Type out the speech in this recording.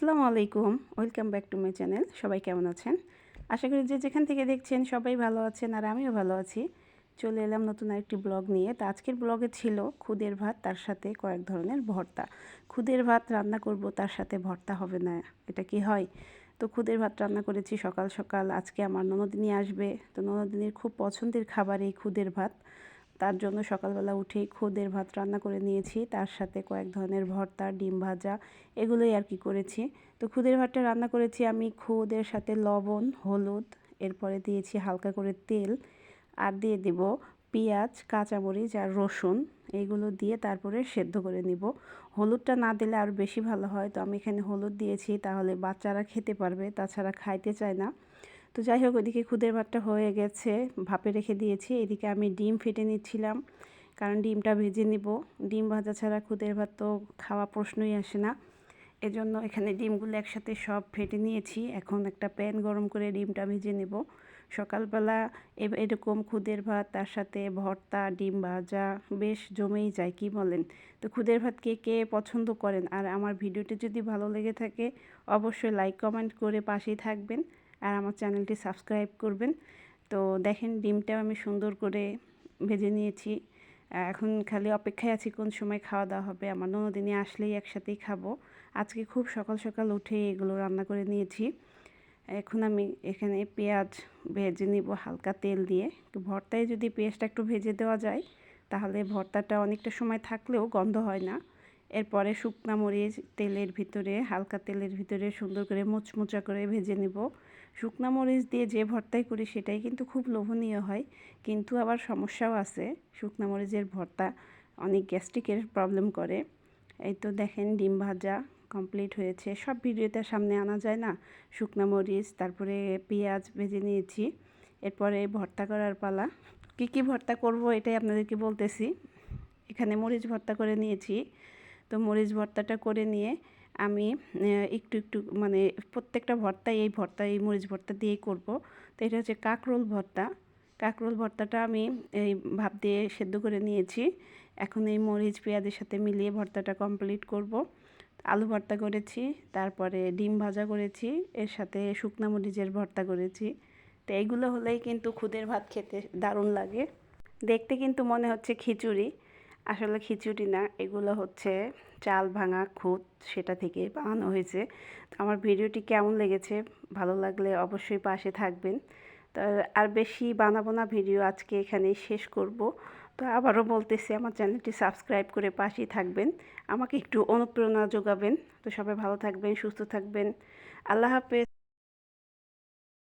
আসসালামু আলাইকুম, welcome back to my channel. সবাই কেমন আছেন? আশা করি যে যেখান থেকে দেখছেন সবাই ভালো আছেন, আর আমিও ভালো আছি। চলে এলাম নতুন আরেকটি ব্লগ নিয়ে। তো আজকের ব্লগে ছিল খুদের ভাত, তার সাথে কয়েক ধরনের ভর্তা। খুদের ভাত রান্না করব, তার সাথে ভর্তা হবে না, এটা কি হয়? তো খুদের ভাত রান্না করেছি সকাল সকাল। আজকে আমার ননদিনী আসবে, তো ননদিনীর খুব পছন্দের খাবার এই খুদের ভাত। তার জন্য সকালবেলা উঠেই খুদের ভাত রান্না করে নিয়েছি, তার সাথে কয়েক ধরনের ভর্তা, ডিম ভাজা, এগুলোই আর কি করেছি। তো খুদের ভাতটা রান্না করেছি আমি খুদের সাথে লবণ, হলুদ, এরপরে দিয়েছি হালকা করে তেল, আর দিয়ে দেব পেঁয়াজ, কাঁচামরিচ আর রসুন। এইগুলো দিয়ে তারপরে সেদ্ধ করে নিব। হলুদটা না দিলে আর বেশি ভালো হয়, তো আমি এখানে হলুদ দিয়েছি, তাহলে বাচ্চারা খেতে পারবে, তাছাড়া খাইতে চায় না। তো যাই হোক, ওইদিকে খুদের ভাতটা হয়ে গেছে, ভাপে রেখে দিয়েছি। এদিকে আমি ডিম ফেটে নিচ্ছিলাম, কারণ ডিমটা ভেজে নিব। ডিম ভাজা ছাড়া খুদের ভাত তো খাওয়া প্রশ্নই আসে না। এজন্য এখানে ডিমগুলো একসাথে সব ফেটে নিয়েছি। এখন একটা প্যান গরম করে ডিমটা ভেজে নেব। সকালবেলা এরকম খুদের ভাত, তার সাথে ভর্তা, ডিম ভাজা বেশ জমেই যায়, কি বলেন? তো খুদের ভাত কে কে পছন্দ করেন? আর আমার ভিডিওটি যদি ভালো লেগে থাকে অবশ্যই লাইক কমেন্ট করে পাশেই থাকবেন, আর আমার চ্যানেলটি সাবস্ক্রাইব করবেন। তো দেখেন, ডিমটাও আমি সুন্দর করে ভেজে নিয়েছি। এখন খালি অপেক্ষায় আছি কোন সময় খাওয়া দাওয়া হবে। আমার ননদিনী আসলেই একসাথেই খাবো। আজকে খুব সকাল সকাল উঠে এগুলো রান্না করে নিয়েছি। এখন আমি এখানে পেঁয়াজ ভেজে নিব হালকা তেল দিয়ে। ভর্তায় যদি পেঁয়াজটা একটু ভেজে দেওয়া যায় তাহলে ভর্তাটা অনেকটা সময় থাকলেও গন্ধ হয় না। এরপরে শুকনা মরিচ তেলের ভিতরে, হালকা তেলের ভিতরে সুন্দর করে মুচমুচা করে ভেজে নেব। শুকনা মরিচ দিয়ে যে ভর্তাই করি সেটাই কিন্তু খুব লোভনীয় হয়, কিন্তু আবার সমস্যাও আছে। শুকনা মরিচের ভর্তা অনেক গ্যাস্ট্রিকের প্রবলেম করে। এই তো দেখেন, ডিম ভাজা কমপ্লিট হয়েছে। সব ভিডিওতে সামনে আনা যায় না। শুকনা মরিচ, তারপরে পেঁয়াজ ভেজে নিয়েছি। এরপরে ভর্তা করার পালা। কি কি ভর্তা করব এটাই আপনাদেরকে বলতেছি। এখানে মরিচ ভর্তা করে নিয়েছি। তো মরিচ ভর্তাটা করে নিয়ে আমি একটু একটু মানে প্রত্যেকটা ভর্তা এই মরিচ ভর্তা দিয়েই করব। তো এটা হচ্ছে কাঁকরোল ভর্তা। কাঁকরোল ভর্তাটা আমি এই ভাপ দিয়ে সেদ্ধ করে নিয়েছি। এখন এই মরিচ পেঁয়াজের সাথে মিলিয়ে ভর্তাটা কমপ্লিট করব। আলু ভর্তা করেছি, তারপরে ডিম ভাজা করেছি, এর সাথে শুকনা মরিচের ভর্তা করেছি। তো এইগুলো হলেই কিন্তু খুদের ভাত খেতে দারুণ লাগে। দেখতে কিন্তু মনে হচ্ছে খিচুড়ি, আসলে খিচুড়ি না, এগুলো হচ্ছে চাল ভাঙা খুদ, সেটা থেকে বানানো হয়েছে। তো আমার ভিডিওটি কেমন লেগেছে, ভালো লাগলে অবশ্যই পাশে থাকবেন। তো আর বেশি বানাবো না ভিডিও, আজকে এখানেই শেষ করব। তো আবারও বলতেছি, আমার চ্যানেলটি সাবস্ক্রাইব করে পাশেই থাকবেন, আমাকে একটু অনুপ্রেরণা যোগাবেন। তো সবাই ভালো থাকবেন, সুস্থ থাকবেন। আল্লাহ হাফেজ।